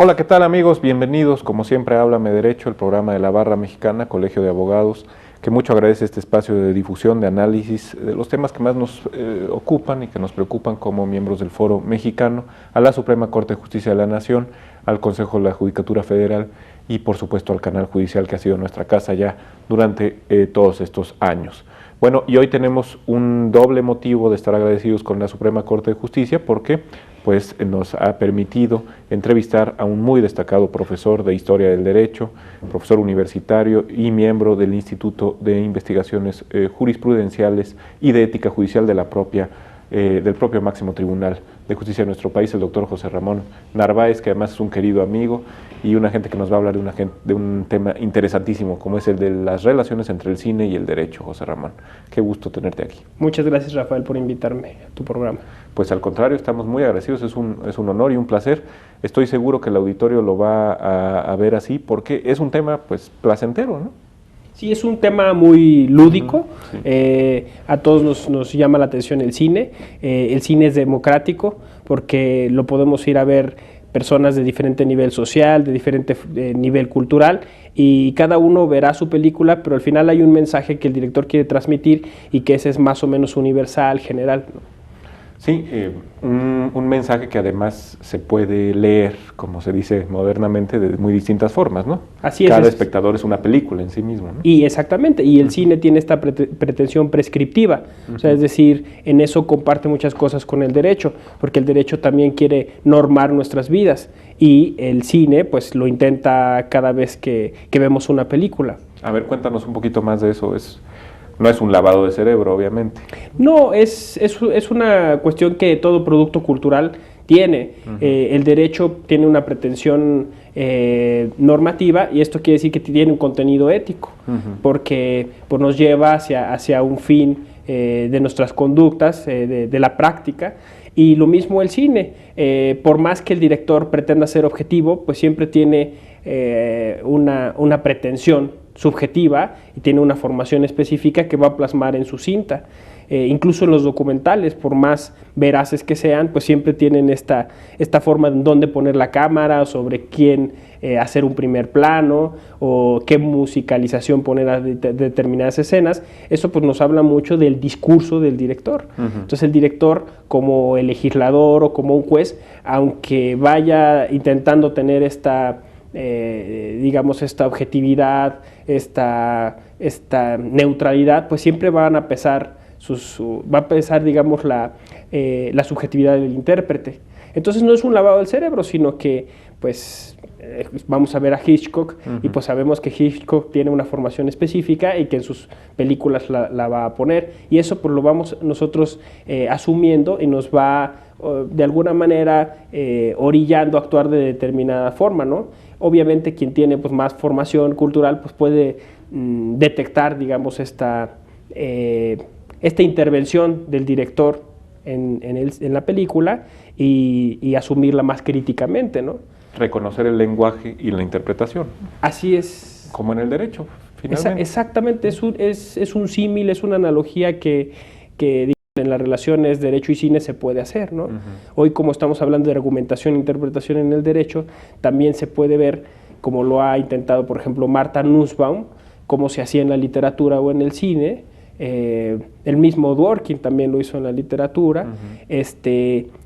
Hola, ¿qué tal amigos? Bienvenidos, como siempre, a Háblame Derecho, el programa de la Barra Mexicana, Colegio de Abogados, que mucho agradece este espacio de difusión, de análisis de los temas que más nos ocupan y que nos preocupan como miembros del Foro Mexicano, a la Suprema Corte de Justicia de la Nación, al Consejo de la Judicatura Federal y por supuesto al canal judicial que ha sido nuestra casa ya durante todos estos años. Bueno, y hoy tenemos un doble motivo de estar agradecidos con la Suprema Corte de Justicia porque pues nos ha permitido entrevistar a un muy destacado profesor de Historia del Derecho, profesor universitario y miembro del Instituto de Investigaciones Jurisprudenciales y de Ética Judicial de del propio Máximo Tribunal de Justicia de nuestro país, el doctor José Ramón Narváez, que además es un querido amigo y una gente que nos va a hablar de un tema interesantísimo, como es el de las relaciones entre el cine y el derecho. José Ramón, qué gusto tenerte aquí. Muchas gracias, Rafael, por invitarme a tu programa. Pues al contrario, estamos muy agradecidos, es un honor y un placer. Estoy seguro que el auditorio lo va a ver así, porque es un tema pues placentero, ¿no? Sí, es un tema muy lúdico, sí. A todos nos llama la atención el cine es democrático porque lo podemos ir a ver personas de diferente nivel social, de diferente nivel cultural, y cada uno verá su película, pero al final hay un mensaje que el director quiere transmitir y que ese es más o menos universal, general, ¿no? Sí, un mensaje que además se puede leer, como se dice modernamente, de muy distintas formas, ¿no? Así es. Cada espectador es una película en sí mismo, ¿no? Y exactamente, y el cine tiene esta pretensión prescriptiva, o sea, es decir, en eso comparte muchas cosas con el derecho, porque el derecho también quiere normar nuestras vidas, y el cine pues lo intenta cada vez que vemos una película. A ver, cuéntanos un poquito más de eso. No es un lavado de cerebro, obviamente. No, es una cuestión que todo producto cultural tiene. El derecho tiene una pretensión normativa, y esto quiere decir que tiene un contenido ético, porque pues, nos lleva hacia un fin de nuestras conductas, de la práctica. Y lo mismo el cine, por más que el director pretenda ser objetivo, pues siempre tiene una pretensión subjetiva y tiene una formación específica que va a plasmar en su cinta. Incluso en los documentales, por más veraces que sean, pues siempre tienen esta forma de dónde poner la cámara, sobre quién hacer un primer plano, o qué musicalización poner a determinadas escenas. Eso pues nos habla mucho del discurso del director. Entonces el director, como el legislador o como un juez, aunque vaya intentando tener esta objetividad, esta neutralidad, pues siempre van a pesar va a pesar, digamos, la subjetividad del intérprete. Entonces no es un lavado del cerebro, sino que pues vamos a ver a Hitchcock y pues sabemos que Hitchcock tiene una formación específica y que en sus películas la va a poner, y eso pues lo vamos nosotros asumiendo, y nos va de alguna manera orillando a actuar de determinada forma, ¿no? Obviamente quien tiene pues más formación cultural pues puede detectar, digamos, esta intervención del director en la película y asumirla más críticamente, ¿no? Reconocer el lenguaje y la interpretación. Así es. Como en el derecho, finalmente. Exactamente, es un símil, es una analogía que en las relaciones derecho y cine se puede hacer, ¿no? Hoy, como estamos hablando de argumentación e interpretación en el derecho, también se puede ver, como lo ha intentado, por ejemplo, Martha Nussbaum, cómo se hacía en la literatura o en el cine. El mismo Dworkin también lo hizo en la literatura.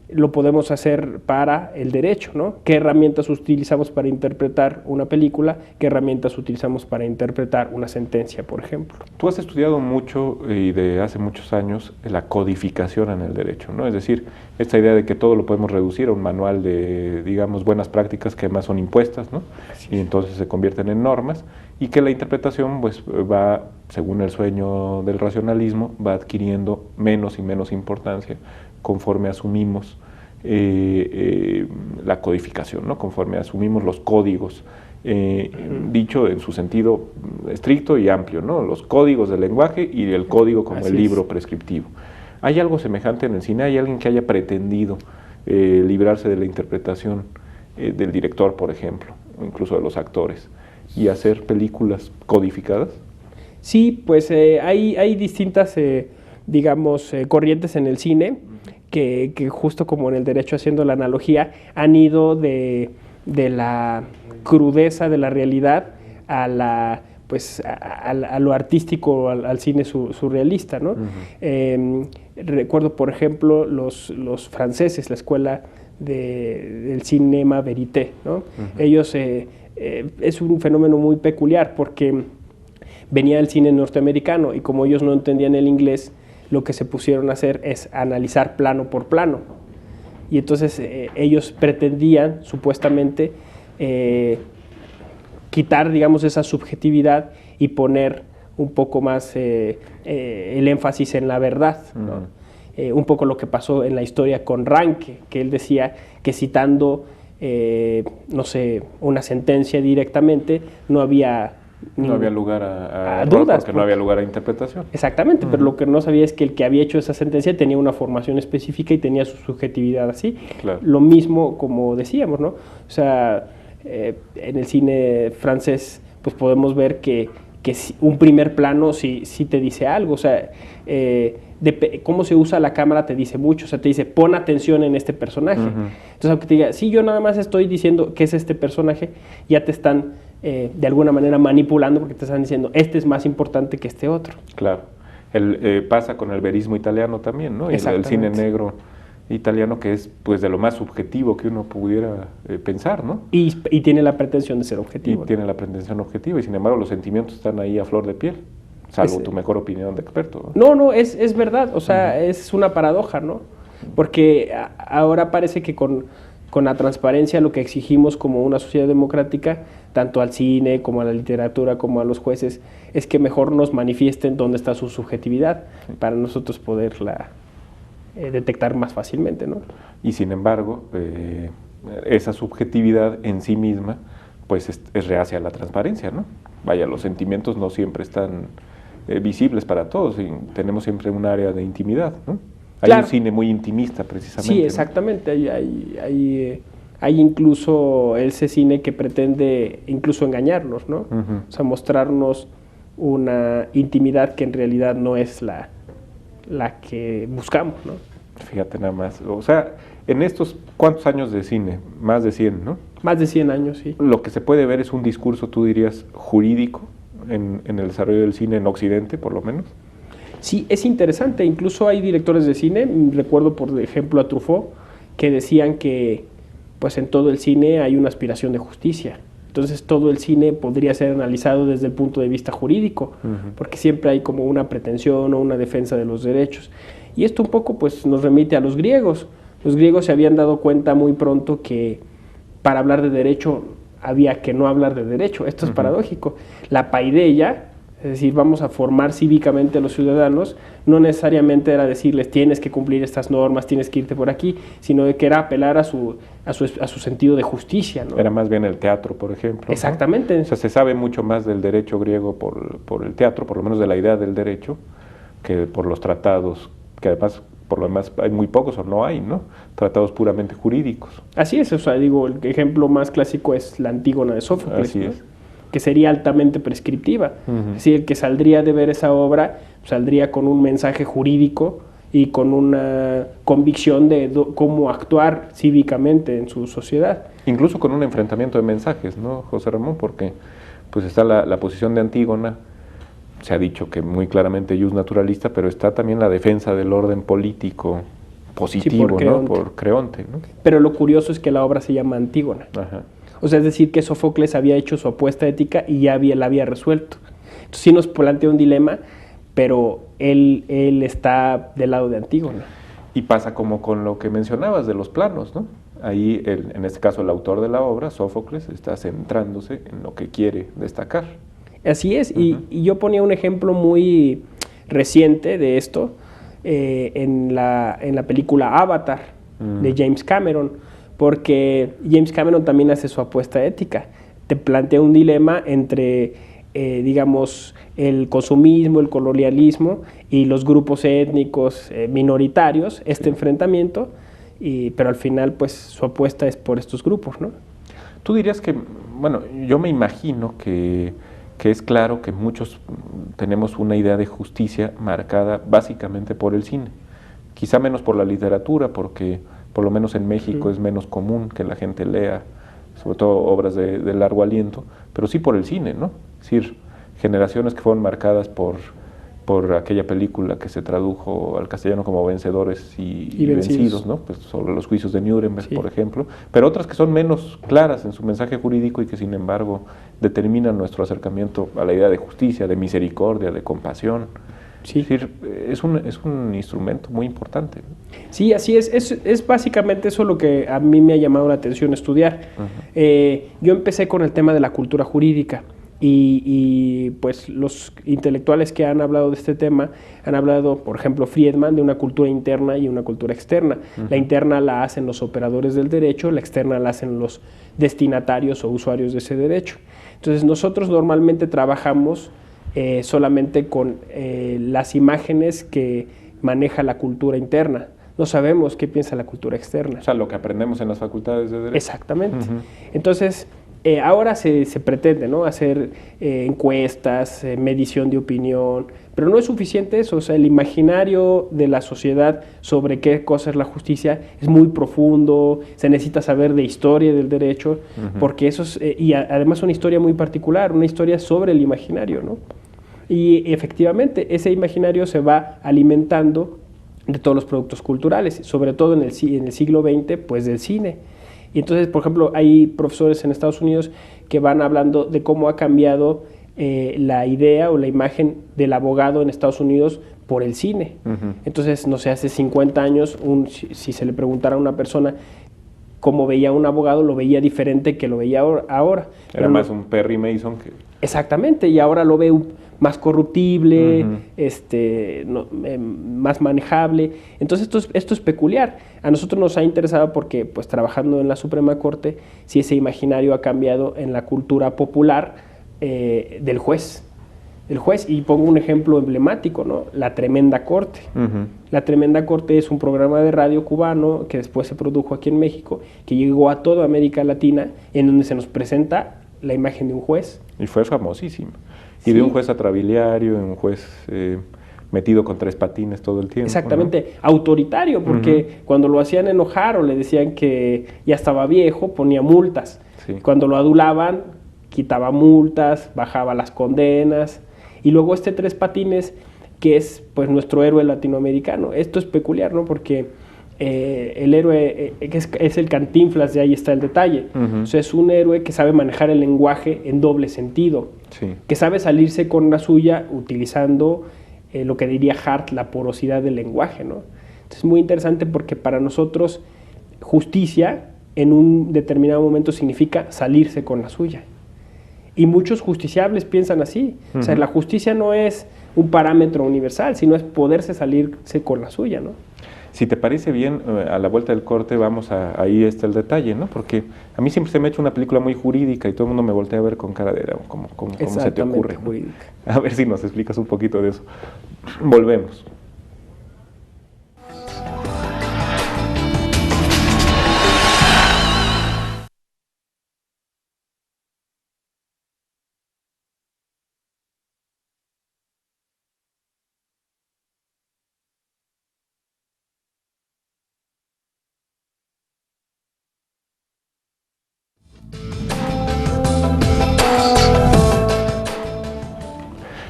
Lo podemos hacer para el derecho, ¿no? ¿Qué herramientas utilizamos para interpretar una película? ¿Qué herramientas utilizamos para interpretar una sentencia, por ejemplo? Tú has estudiado mucho y de hace muchos años la codificación en el derecho, ¿no? Es decir, esta idea de que todo lo podemos reducir a un manual de, digamos, buenas prácticas que además son impuestas, ¿no? Y entonces se convierten en normas, y que la interpretación pues va, según el sueño del racionalismo, va adquiriendo menos y menos importancia conforme asumimos la codificación, ¿no? Conforme asumimos los códigos, dicho en su sentido estricto y amplio, ¿no? Los códigos del lenguaje y el código como el libro prescriptivo. ¿Hay algo semejante en el cine? ¿Hay alguien que haya pretendido librarse de la interpretación del director, por ejemplo, o incluso de los actores, y hacer películas codificadas? Sí, pues hay distintas, corrientes en el cine que justo como en el derecho, haciendo la analogía, han ido de de la crudeza de la realidad a la pues a lo artístico, al cine surrealista, ¿no? Recuerdo, por ejemplo, los franceses, la escuela del cinema verité, ¿no? Ellos, es un fenómeno muy peculiar porque venía del cine norteamericano y como ellos no entendían el inglés, lo que se pusieron a hacer es analizar plano por plano. Y entonces ellos pretendían, supuestamente, quitar, digamos, esa subjetividad y poner un poco más el énfasis en la verdad, ¿no? Un poco lo que pasó en la historia con Ranke, que él decía que citando, no sé, una sentencia directamente, no había lugar a dudas, porque no había lugar a interpretación. Exactamente, pero lo que no sabía es que el que había hecho esa sentencia tenía una formación específica y tenía su subjetividad así. Claro. Lo mismo, como decíamos, ¿no? O sea, en el cine francés, pues podemos ver que un primer plano sí te dice algo, o sea, cómo se usa la cámara te dice mucho, o sea, te dice, pon atención en este personaje. Entonces, aunque te diga, sí, yo nada más estoy diciendo qué es este personaje, ya te están de alguna manera manipulando porque te están diciendo, este es más importante que este otro. Claro. Pasa con el verismo italiano también, ¿no? Y el cine negro italiano, que es pues de lo más subjetivo que uno pudiera pensar, ¿no? Y tiene la pretensión de ser objetivo. Tiene la pretensión objetiva, y sin embargo los sentimientos están ahí a flor de piel, salvo tu mejor opinión de experto, ¿no? No, es verdad, o sea, es una paradoja, ¿no? Porque ahora parece que con la transparencia lo que exigimos como una sociedad democrática, tanto al cine como a la literatura como a los jueces, es que mejor nos manifiesten dónde está su subjetividad para nosotros poderla detectar más fácilmente, ¿no? Y sin embargo, esa subjetividad en sí misma, pues es reacia a la transparencia, ¿no? Vaya, los sentimientos no siempre están visibles para todos, y tenemos siempre un área de intimidad, ¿no? Hay un cine muy intimista, precisamente. Sí, exactamente. ¿No? Hay incluso ese cine que pretende incluso engañarnos, ¿no? O sea, mostrarnos una intimidad que en realidad no es la que buscamos, ¿no? Fíjate nada más. O sea, en estos, ¿cuántos años de cine? Más de 100, ¿no? Más de 100 años, sí. Lo que se puede ver es un discurso, tú dirías, jurídico en el desarrollo del cine en Occidente, por lo menos. Sí, es interesante. Incluso hay directores de cine, recuerdo por ejemplo a Truffaut, que decían que pues en todo el cine hay una aspiración de justicia. Entonces todo el cine podría ser analizado desde el punto de vista jurídico, porque siempre hay como una pretensión o una defensa de los derechos. Y esto un poco pues nos remite a los griegos. Los griegos se habían dado cuenta muy pronto que para hablar de derecho había que no hablar de derecho. Esto es paradójico. La paideia, es decir, vamos a formar cívicamente a los ciudadanos, no necesariamente era decirles tienes que cumplir estas normas, tienes que irte por aquí, sino de que era apelar a su sentido de justicia, ¿no? Era más bien el teatro, por ejemplo. Exactamente. ¿No? O sea, se sabe mucho más del derecho griego por el teatro, por lo menos de la idea del derecho, que por los tratados, que además, por lo demás, hay muy pocos o no hay, ¿no? Tratados puramente jurídicos. Así es, o sea, digo, el ejemplo más clásico es la Antígona de Sófocles, Así ¿no? es. Que sería altamente prescriptiva. Es decir, el que saldría de ver esa obra saldría con un mensaje jurídico y con una convicción de cómo actuar cívicamente en su sociedad. Incluso con un enfrentamiento de mensajes, ¿no, José Ramón? Porque pues está la posición de Antígona, se ha dicho que muy claramente jus naturalista, pero está también la defensa del orden político positivo, sí, ¿no? Por Creonte, ¿no? Pero lo curioso es que la obra se llama Antígona. Ajá. O sea, es decir, que Sófocles había hecho su apuesta ética y ya la había resuelto. Entonces sí nos plantea un dilema, pero él está del lado de Antígona. Y pasa como con lo que mencionabas de los planos, ¿no? Ahí, en este caso, el autor de la obra, Sófocles, está centrándose en lo que quiere destacar. Así es, y yo ponía un ejemplo muy reciente de esto en la película Avatar de James Cameron, porque James Cameron también hace su apuesta ética. Te plantea un dilema entre, digamos, el consumismo, el colonialismo y los grupos étnicos minoritarios, este enfrentamiento, pero al final, pues, su apuesta es por estos grupos, ¿no? Tú dirías que, bueno, yo me imagino que es claro que muchos tenemos una idea de justicia marcada básicamente por el cine, quizá menos por la literatura, porque por lo menos en México es menos común que la gente lea sobre todo obras de largo aliento, pero sí por el cine, ¿no? Es decir, generaciones que fueron marcadas por aquella película que se tradujo al castellano como Vencedores y Vencidos, ¿no? Pues sobre los juicios de Nuremberg, por ejemplo, pero otras que son menos claras en su mensaje jurídico y que sin embargo determinan nuestro acercamiento a la idea de justicia, de misericordia, de compasión. Sí. Es decir, es un instrumento muy importante. Sí, así es básicamente eso lo que a mí me ha llamado la atención estudiar. Yo empecé con el tema de la cultura jurídica. Y pues los intelectuales que han hablado de este tema han hablado, por ejemplo, Friedman, de una cultura interna y una cultura externa. La interna la hacen los operadores del derecho, la externa la hacen los destinatarios o usuarios de ese derecho. Entonces nosotros normalmente trabajamos solamente con las imágenes que maneja la cultura interna. No sabemos qué piensa la cultura externa. O sea, lo que aprendemos en las facultades de derecho. Exactamente. Entonces, ahora se pretende, ¿no?, hacer encuestas, medición de opinión, pero no es suficiente eso. O sea, el imaginario de la sociedad sobre qué cosa es la justicia es muy profundo, se necesita saber de historia del derecho, porque eso es, y además una historia muy particular, una historia sobre el imaginario, ¿no? Y efectivamente, ese imaginario se va alimentando de todos los productos culturales, sobre todo en el siglo XX, pues del cine. Y entonces, por ejemplo, hay profesores en Estados Unidos que van hablando de cómo ha cambiado la idea o la imagen del abogado en Estados Unidos por el cine. Entonces, no sé, hace 50 años, si se le preguntara a una persona cómo veía a un abogado, lo veía diferente que lo veía ahora. Era más un Perry Mason que... Exactamente, y ahora lo ve más corruptible, más manejable. Entonces esto es peculiar. A nosotros nos ha interesado porque, pues trabajando en la Suprema Corte, si ese imaginario ha cambiado en la cultura popular del juez. Y pongo un ejemplo emblemático, ¿no? La Tremenda Corte. La Tremenda Corte es un programa de radio cubano que después se produjo aquí en México, que llegó a toda América Latina, en donde se nos presenta la imagen de un juez. Y fue famosísimo. Y de un juez atrabiliario, un juez metido con 3 patines todo el tiempo. Exactamente, ¿no? Autoritario, porque cuando lo hacían enojar o le decían que ya estaba viejo, ponía multas. Cuando lo adulaban, quitaba multas, bajaba las condenas. Y luego 3 patines, que es pues nuestro héroe latinoamericano. Esto es peculiar, ¿no? Porque el héroe es el Cantinflas, de ahí está el detalle. O sea, es un héroe que sabe manejar el lenguaje en doble sentido, que sabe salirse con la suya utilizando lo que diría Hart, la porosidad del lenguaje, ¿no? Entonces es muy interesante porque para nosotros justicia en un determinado momento significa salirse con la suya. Y muchos justiciables piensan así. O sea, la justicia no es un parámetro universal, sino es poderse salirse con la suya, ¿no? Si te parece bien, a la vuelta del corte ahí está el detalle, ¿no? Porque a mí siempre se me ha hecho una película muy jurídica y todo el mundo me voltea a ver con cara de ¿cómo se te ocurre? Jurídica. A ver si nos explicas un poquito de eso. Volvemos.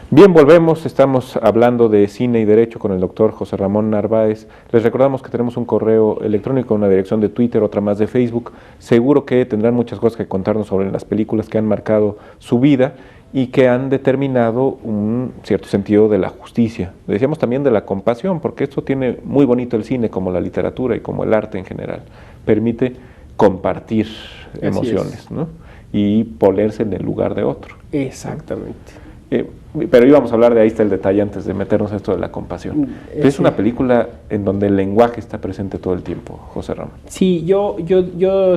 Bien, volvemos, estamos hablando de cine y derecho con el doctor José Ramón Narváez. Les recordamos que tenemos un correo electrónico, una dirección de Twitter, otra más de Facebook. Seguro que tendrán muchas cosas que contarnos sobre las películas que han marcado su vida y que han determinado un cierto sentido de la justicia. Decíamos también de la compasión, porque esto tiene muy bonito el cine, como la literatura y como el arte en general. Permite compartir emociones, ¿no? Y ponerse en el lugar de otro. Exactamente. Pero íbamos a hablar de ahí está el detalle antes de meternos a esto de la compasión. Es una película en donde el lenguaje está presente todo el tiempo, José Ramón. Sí, yo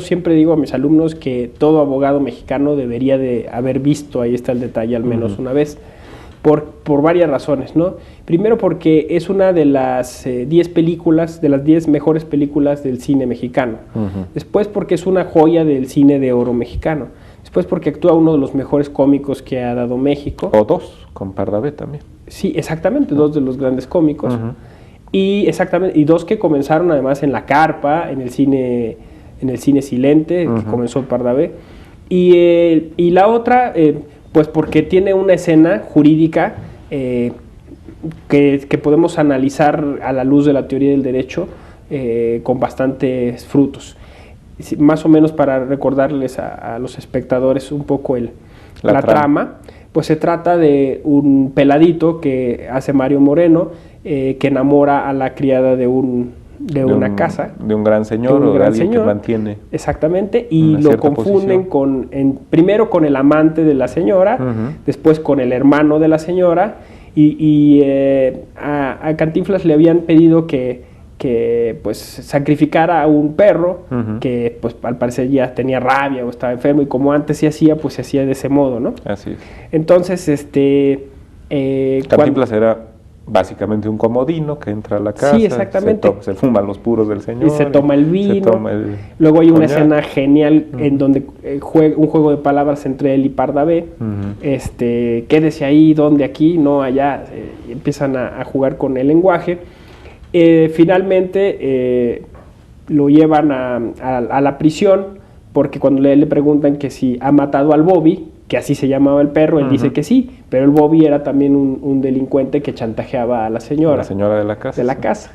siempre digo a mis alumnos que todo abogado mexicano debería de haber visto Ahí está el detalle al menos una vez, por varias razones, ¿no? Primero porque es una de las 10 películas, de las 10 mejores películas del cine mexicano. Después porque es una joya del cine de oro mexicano. Después porque actúa uno de los mejores cómicos que ha dado México. O 2, con Pardavé también. Sí, exactamente, 2 de los grandes cómicos. Y 2 que comenzaron además en la carpa, en el cine en el cine silente, que comenzó Pardavé. Y la otra, pues porque tiene una escena jurídica que podemos analizar a la luz de la teoría del derecho con bastantes frutos. Más o menos para recordarles a los espectadores un poco la trama, pues se trata de un peladito que hace Mario Moreno, que enamora a la criada de una casa. De un gran señor o de alguien que mantiene. Exactamente, y lo confunden primero con el amante de la señora, después con el hermano de la señora, y a Cantinflas le habían pedido que pues sacrificara a un perro que pues al parecer ya tenía rabia o estaba enfermo, y como antes se hacía, pues se hacía de ese modo, ¿no? Así es. Entonces, Cantinflas era básicamente un comodino que entra a la casa, sí, exactamente. Se fuman los puros del señor, y se toma el vino, luego hay una escena genial en donde un juego de palabras entre él y Pardavé, quédese ahí, donde aquí, no allá, empiezan a jugar con el lenguaje. Finalmente lo llevan a la prisión, porque cuando le preguntan que si ha matado al Bobby, que así se llamaba el perro, él dice que sí, pero el Bobby era también un delincuente que chantajeaba a la señora. La señora de la casa. De la casa.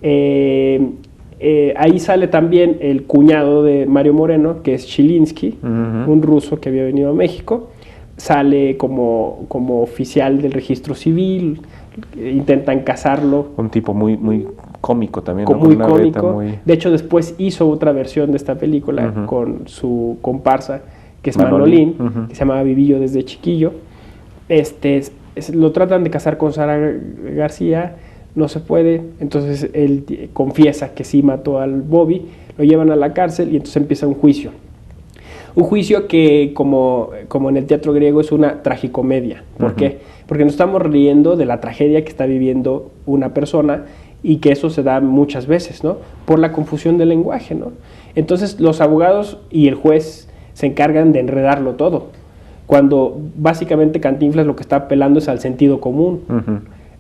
Ahí sale también el cuñado de Mario Moreno, que es Chilinsky, un ruso que había venido a México. Sale como oficial del registro civil, intentan casarlo. Un tipo muy, muy cómico también, ¿no? Muy cómico. De hecho, después hizo otra versión de esta película con su comparsa, que es Manolín, que se llamaba Vivillo desde chiquillo. Lo tratan de casar con Sara García, no se puede, entonces él confiesa que sí mató al Bobby, lo llevan a la cárcel y entonces empieza un juicio. Un juicio que, como en el teatro griego, es una tragicomedia. ¿Por qué? Porque nos estamos riendo de la tragedia que está viviendo una persona, y que eso se da muchas veces, ¿no? Por la confusión del lenguaje, ¿no? Entonces los abogados y el juez se encargan de enredarlo todo, cuando básicamente Cantinflas lo que está apelando es al sentido común,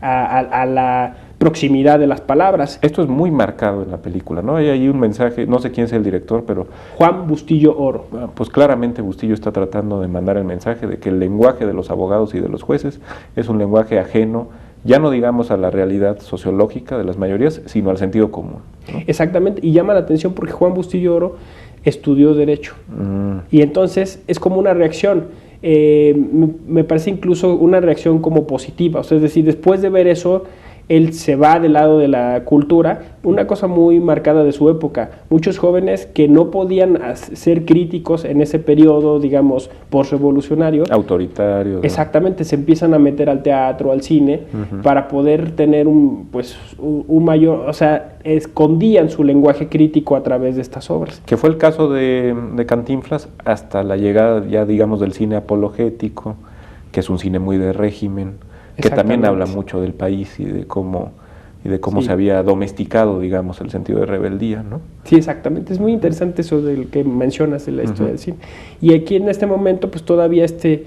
a la proximidad de las palabras. Esto es muy marcado en la película, ¿no? Hay ahí un mensaje, no sé quién es el director, pero... Juan Bustillo Oro. Pues claramente Bustillo está tratando de mandar el mensaje de que el lenguaje de los abogados y de los jueces es un lenguaje ajeno, ya no digamos a la realidad sociológica de las mayorías, sino al sentido común, ¿no? Exactamente, y llama la atención porque Juan Bustillo Oro estudió Derecho, y entonces es como una reacción, me parece incluso una reacción como positiva, o sea, es decir, después de ver eso, él se va del lado de la cultura, una cosa muy marcada de su época. Muchos jóvenes que no podían ser críticos en ese periodo, digamos, postrevolucionario. Autoritario. Exactamente, se empiezan a meter al teatro, al cine, para poder tener un mayor, o sea, escondían su lenguaje crítico a través de estas obras. Que fue el caso de Cantinflas hasta la llegada ya, digamos, del cine apologético, que es un cine muy de régimen, que también habla mucho del país y de cómo se había domesticado, digamos, el sentido de rebeldía, ¿no? Sí, exactamente. Es muy interesante eso del que mencionas de la historia del cine. Y aquí en este momento, pues todavía este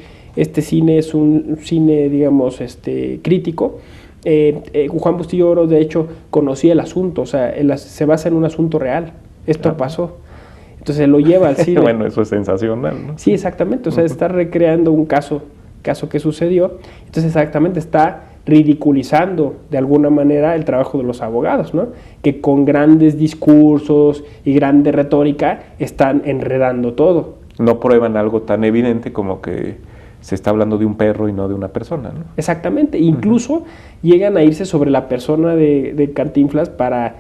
cine es un cine, digamos, crítico. Juan Bustillo Oro, de hecho, conocía el asunto, o sea, se basa en un asunto real. Esto pasó. Entonces lo lleva al cine. Bueno, eso es sensacional, ¿no? Sí, exactamente. O sea, está recreando un caso que sucedió, entonces exactamente está ridiculizando de alguna manera el trabajo de los abogados, ¿no? Que con grandes discursos y grande retórica están enredando todo. No prueban algo tan evidente como que se está hablando de un perro y no de una persona, ¿no? Exactamente, incluso llegan a irse sobre la persona de Cantinflas para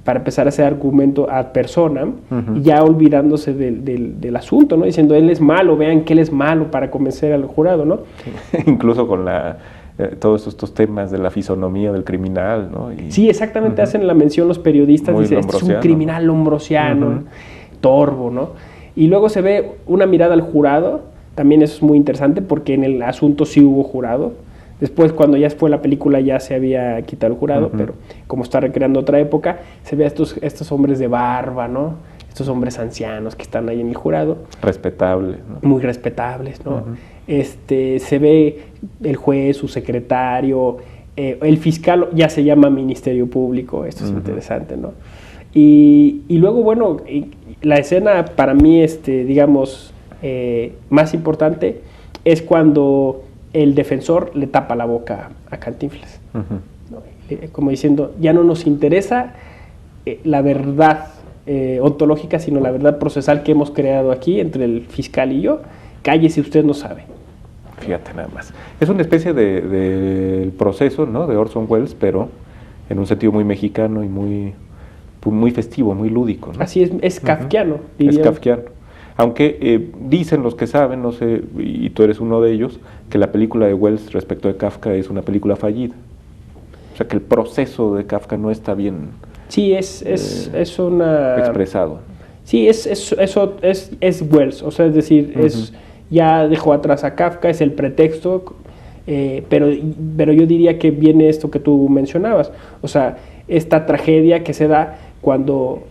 empezar a hacer argumento ad personam, y ya olvidándose del asunto, ¿no? Diciendo, él es malo, vean que él es malo, para convencer al jurado, ¿no? Incluso con todos estos temas de la fisonomía del criminal, ¿no? Sí, exactamente, hacen la mención los periodistas, dicen, este es un criminal lombrosiano, torvo, ¿no? Y luego se ve una mirada al jurado, también eso es muy interesante, porque en el asunto sí hubo jurado. Después, cuando ya fue la película, ya se había quitado el jurado, pero como está recreando otra época, se ve a estos hombres de barba, ¿no? Estos hombres ancianos que están ahí en el jurado. Respetables, ¿no? Muy respetables, ¿no? Se ve el juez, su secretario, el fiscal ya se llama Ministerio Público, esto es interesante, ¿no? Y luego, bueno, la escena para mí, digamos, más importante es cuando el defensor le tapa la boca a Cantinflas, ¿no? Como diciendo, ya no nos interesa la verdad ontológica, sino la verdad procesal que hemos creado aquí entre el fiscal y yo. Cállese, usted no sabe. Fíjate nada más. Es una especie de proceso, ¿no?, de Orson Welles, pero en un sentido muy mexicano y muy festivo, muy lúdico, ¿no? Así es kafkiano. Es kafkiano. Aunque dicen los que saben, no sé, y tú eres uno de ellos, que la película de Welles respecto de Kafka es una película fallida. O sea, que el proceso de Kafka no está bien sí, es una... expresado. Sí, es Wells, o sea, es decir, ya dejó atrás a Kafka, es el pretexto, pero yo diría que viene esto que tú mencionabas, o sea, esta tragedia que se da cuando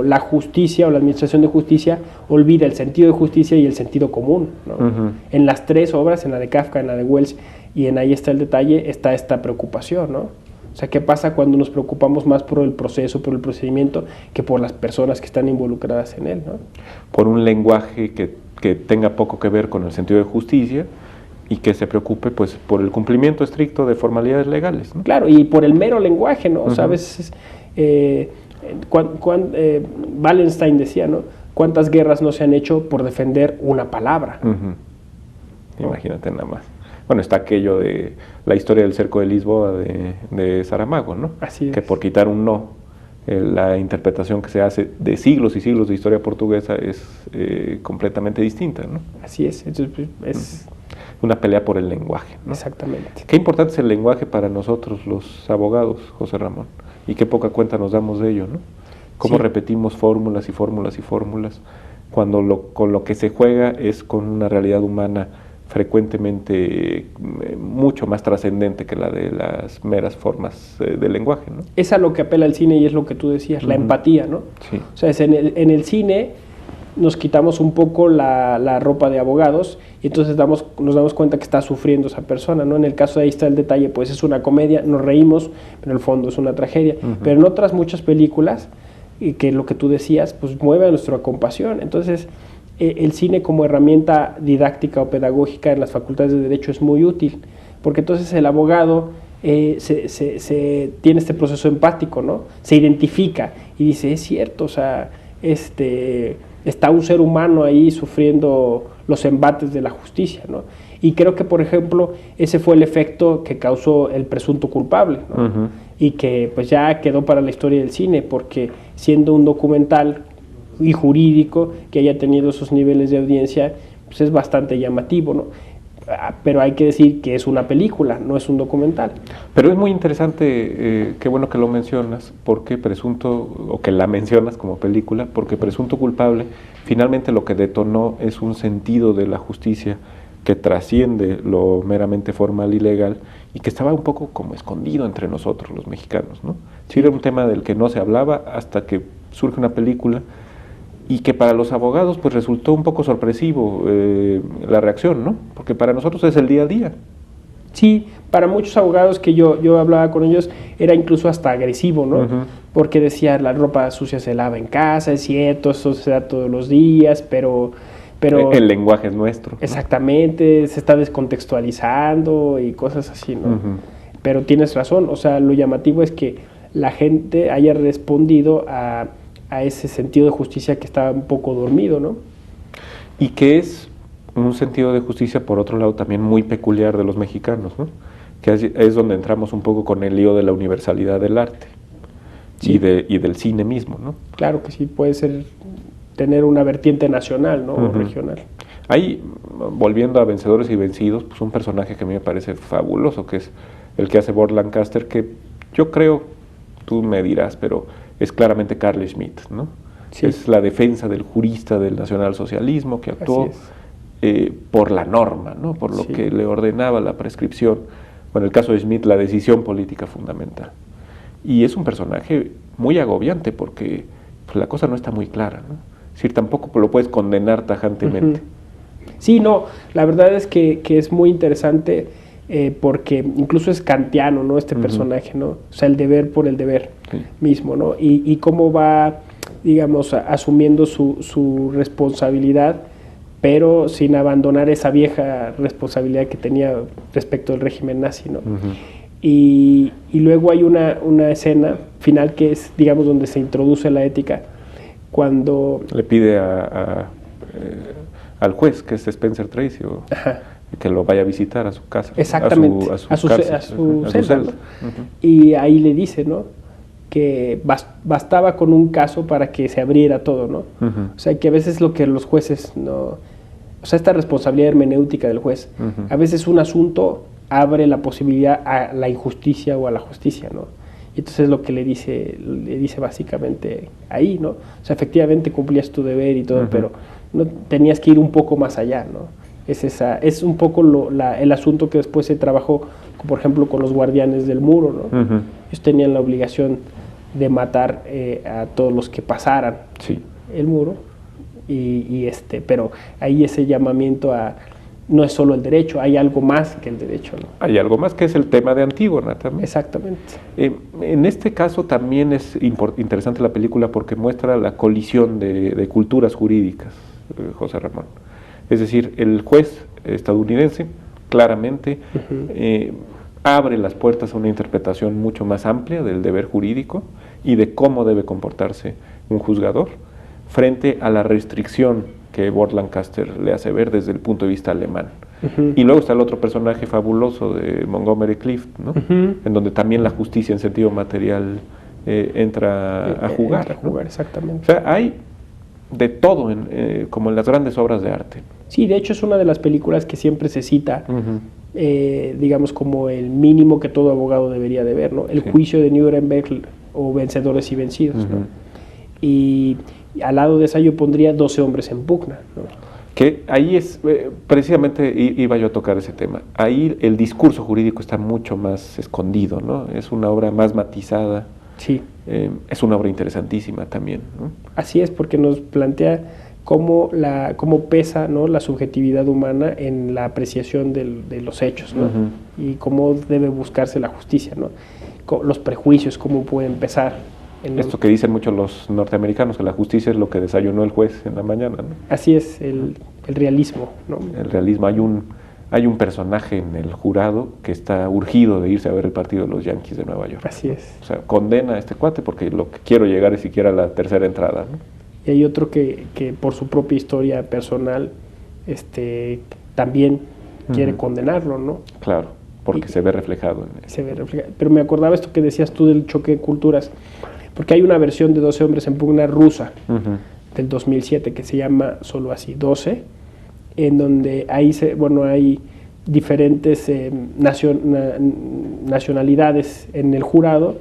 la justicia o la administración de justicia olvida el sentido de justicia y el sentido común, ¿no? En las tres obras, en la de Kafka, en la de Wells y en Ahí está el detalle, está esta preocupación, ¿no? O sea, ¿qué pasa cuando nos preocupamos más por el proceso, por el procedimiento, que por las personas que están involucradas en él, ¿no? Por un lenguaje que tenga poco que ver con el sentido de justicia y que se preocupe, pues, por el cumplimiento estricto de formalidades legales, ¿no? Claro, y por el mero lenguaje, ¿no? O sea, a veces Wallenstein decía, ¿no? ¿Cuántas guerras no se han hecho por defender una palabra? Imagínate nada más. Bueno, está aquello de la historia del cerco de Lisboa de Saramago, ¿no? Así es. Que por quitar un no, la interpretación que se hace de siglos y siglos de historia portuguesa es completamente distinta, ¿no? Así es. Entonces, es una pelea por el lenguaje, ¿no? Exactamente. Qué importante es el lenguaje para nosotros los abogados, José Ramón, y qué poca cuenta nos damos de ello, ¿no? Cómo repetimos fórmulas y fórmulas y fórmulas cuando con lo que se juega es con una realidad humana frecuentemente mucho más trascendente que la de las meras formas del lenguaje, ¿no? Es a lo que apela el cine y es lo que tú decías, la empatía, ¿no? Sí. O sea, en el cine nos quitamos un poco la ropa de abogados y entonces nos damos cuenta que está sufriendo esa persona, ¿no? En el caso de Ahí está el detalle, pues es una comedia, nos reímos, pero en el fondo es una tragedia. Pero en otras muchas películas, que lo que tú decías, pues mueve a nuestra compasión. Entonces, el cine como herramienta didáctica o pedagógica en las facultades de Derecho es muy útil, porque entonces el abogado tiene este proceso empático, ¿no? Se identifica y dice, es cierto, o sea, está un ser humano ahí sufriendo los embates de la justicia, ¿no? Y creo que, por ejemplo, ese fue el efecto que causó El presunto culpable, ¿no? Y que pues ya quedó para la historia del cine, porque siendo un documental y jurídico que haya tenido esos niveles de audiencia, pues es bastante llamativo, ¿no? Pero hay que decir que es una película, no es un documental. Pero es muy interesante, qué bueno que lo mencionas, porque o que la mencionas como película, porque Presunto culpable finalmente lo que detonó es un sentido de la justicia que trasciende lo meramente formal y legal y que estaba un poco como escondido entre nosotros los mexicanos, ¿no? Sí, era un tema del que no se hablaba hasta que surge una película y que para los abogados pues resultó un poco sorpresivo la reacción, ¿no? Porque para nosotros es el día a día. Sí, para muchos abogados que yo hablaba con ellos era incluso hasta agresivo, ¿no? Porque decía, la ropa sucia se lava en casa, es cierto, eso se da todos los días, pero el lenguaje es nuestro, ¿no? Exactamente, se está descontextualizando y cosas así, ¿no? Pero tienes razón, o sea, lo llamativo es que la gente haya respondido a ese sentido de justicia que estaba un poco dormido, ¿no? Y que es un sentido de justicia, por otro lado, también muy peculiar de los mexicanos, ¿no? Que es donde entramos un poco con el lío de la universalidad del arte y del cine mismo, ¿no? Claro que sí, puede tener una vertiente nacional, ¿no? O regional. Ahí, volviendo a Vencedores y Vencidos, pues un personaje que a mí me parece fabuloso, que es el que hace Burt Lancaster, que yo creo, tú me dirás, pero es claramente Carl Schmitt, ¿no? Sí. Es la defensa del jurista del nacionalsocialismo que actuó por la norma, ¿no? Por lo que le ordenaba la prescripción, o en el caso de Schmitt, la decisión política fundamental. Y es un personaje muy agobiante porque pues, la cosa no está muy clara, ¿no? Es decir, tampoco lo puedes condenar tajantemente. Sí, no, la verdad es que es muy interesante porque incluso es kantiano, ¿no? Este personaje, ¿no? O sea, el deber por el deber mismo, ¿no? Y cómo va, digamos, asumiendo su responsabilidad, pero sin abandonar esa vieja responsabilidad que tenía respecto del régimen nazi, ¿no? Y luego hay una escena final que es, digamos, donde se introduce la ética, cuando... Le pide al juez, que es Spencer Tracy, que lo vaya a visitar a su casa. Exactamente, a su celda, ¿no? Y ahí le dice, ¿no?, que bastaba con un caso para que se abriera todo, ¿no? O sea, que a veces lo que los jueces no... O sea, esta responsabilidad hermenéutica del juez, a veces un asunto abre la posibilidad a la injusticia o a la justicia, ¿no? Y entonces lo que le dice básicamente ahí, ¿no? O sea, efectivamente cumplías tu deber y todo, pero no tenías que ir un poco más allá, ¿no? Es un poco el asunto que después se trabajó, por ejemplo, con los guardianes del muro, ¿no? Ellos tenían la obligación de matar a todos los que pasaran el muro, pero ahí ese llamamiento no es solo el derecho, hay algo más que el derecho, ¿no? Hay algo más, que es el tema de Antígona también. Exactamente. En este caso también es interesante la película porque muestra la colisión de culturas jurídicas, José Ramón. Es decir, el juez estadounidense claramente abre las puertas a una interpretación mucho más amplia del deber jurídico y de cómo debe comportarse un juzgador frente a la restricción que Burt Lancaster le hace ver desde el punto de vista alemán. Y luego está el otro personaje fabuloso de Montgomery Clift, ¿no? En donde también la justicia en sentido material entra a jugar. Entra a jugar, exactamente. O sea, hay de todo, como en las grandes obras de arte. Sí, de hecho es una de las películas que siempre se cita, digamos, como el mínimo que todo abogado debería de ver, ¿no? El juicio de Nuremberg o Vencedores y Vencidos, ¿no? Y al lado de esa yo pondría 12 hombres en pugna, ¿no? Que ahí es, precisamente iba yo a tocar ese tema, ahí el discurso jurídico está mucho más escondido, ¿no? Es una obra más matizada, es una obra interesantísima también, ¿no? Así es, porque nos plantea cómo pesa, ¿no?, la subjetividad humana en la apreciación de los hechos, ¿no? Y cómo debe buscarse la justicia, ¿no? Los prejuicios, cómo pueden pesar. Esto que dicen muchos los norteamericanos, que la justicia es lo que desayunó el juez en la mañana, ¿no? Así es, el realismo, ¿no? El realismo. Hay un personaje en el jurado que está urgido de irse a ver el partido de los Yankees de Nueva York. Así es. O sea, condena a este cuate porque lo que quiero llegar es siquiera a la tercera entrada, ¿no? Y hay otro que por su propia historia personal también quiere condenarlo, ¿no? Claro, porque se ve reflejado en se ve reflejado. Pero me acordaba esto que decías tú del choque de culturas, porque hay una versión de 12 hombres en pugna rusa del 2007 que se llama solo así 12, en donde ahí hay diferentes nacionalidades en el jurado,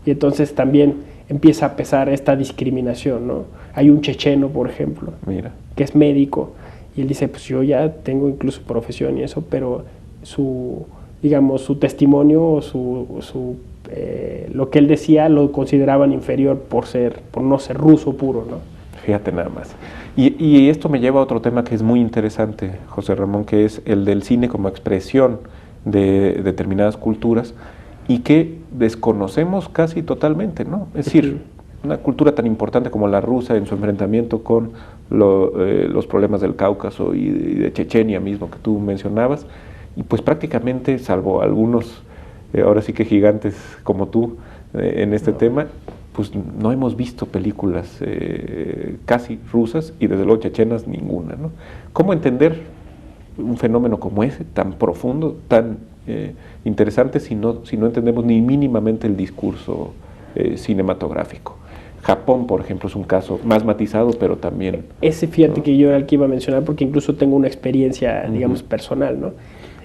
y entonces también empieza a pesar esta discriminación, ¿no? Hay un checheno, por ejemplo, que es médico, y él dice, pues yo ya tengo incluso profesión y eso, pero su testimonio o lo que él decía lo consideraban inferior por no ser ruso puro, ¿no? Fíjate nada más. Y esto me lleva a otro tema que es muy interesante, José Ramón, que es el del cine como expresión de determinadas culturas y que desconocemos casi totalmente, ¿no? Es decir, una cultura tan importante como la rusa en su enfrentamiento con los problemas del Cáucaso y de Chechenia mismo que tú mencionabas, y pues prácticamente, salvo algunos, ahora sí que gigantes como tú en este tema, pues no hemos visto películas casi rusas y desde luego chechenas ninguna, ¿no? ¿Cómo entender un fenómeno como ese, tan profundo, tan interesante, si no entendemos ni mínimamente el discurso cinematográfico? Japón, por ejemplo, es un caso más matizado, pero también... Ese, fíjate, ¿no?, que yo era el que iba a mencionar, porque incluso tengo una experiencia, digamos, personal, ¿no?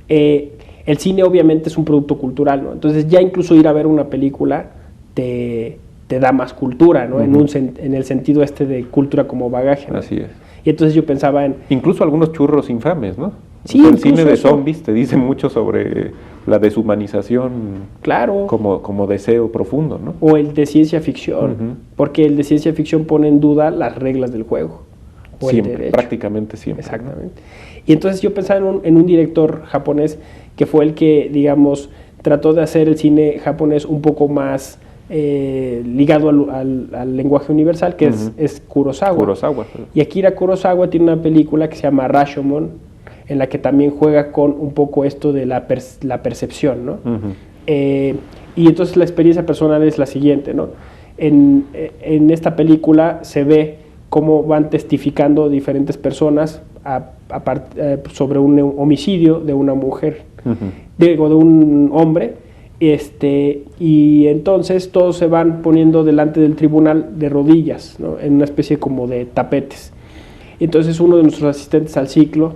El cine obviamente es un producto cultural, ¿no? Entonces ya incluso ir a ver una película te da más cultura, ¿no? En el sentido de cultura como bagaje, ¿no? Así es. Y entonces yo pensaba en... Incluso algunos churros infames, ¿no? Sí, el cine de zombies te dice mucho sobre la deshumanización, claro, como deseo profundo, ¿no? O el de ciencia ficción, porque el de ciencia ficción pone en duda las reglas del juego. Siempre, prácticamente siempre. Exactamente. Y entonces yo pensaba en un director japonés que fue el que, digamos, trató de hacer el cine japonés un poco más ligado al lenguaje universal, que es Kurosawa. Kurosawa. Y Akira Kurosawa tiene una película que se llama Rashomon, en la que también juega con un poco esto de la percepción, ¿no? Y entonces la experiencia personal es la siguiente, ¿no? En esta película se ve cómo van testificando diferentes personas sobre un homicidio de una mujer, de un hombre, y entonces todos se van poniendo delante del tribunal de rodillas, ¿no? En una especie como de tapetes. Entonces uno de nuestros asistentes al ciclo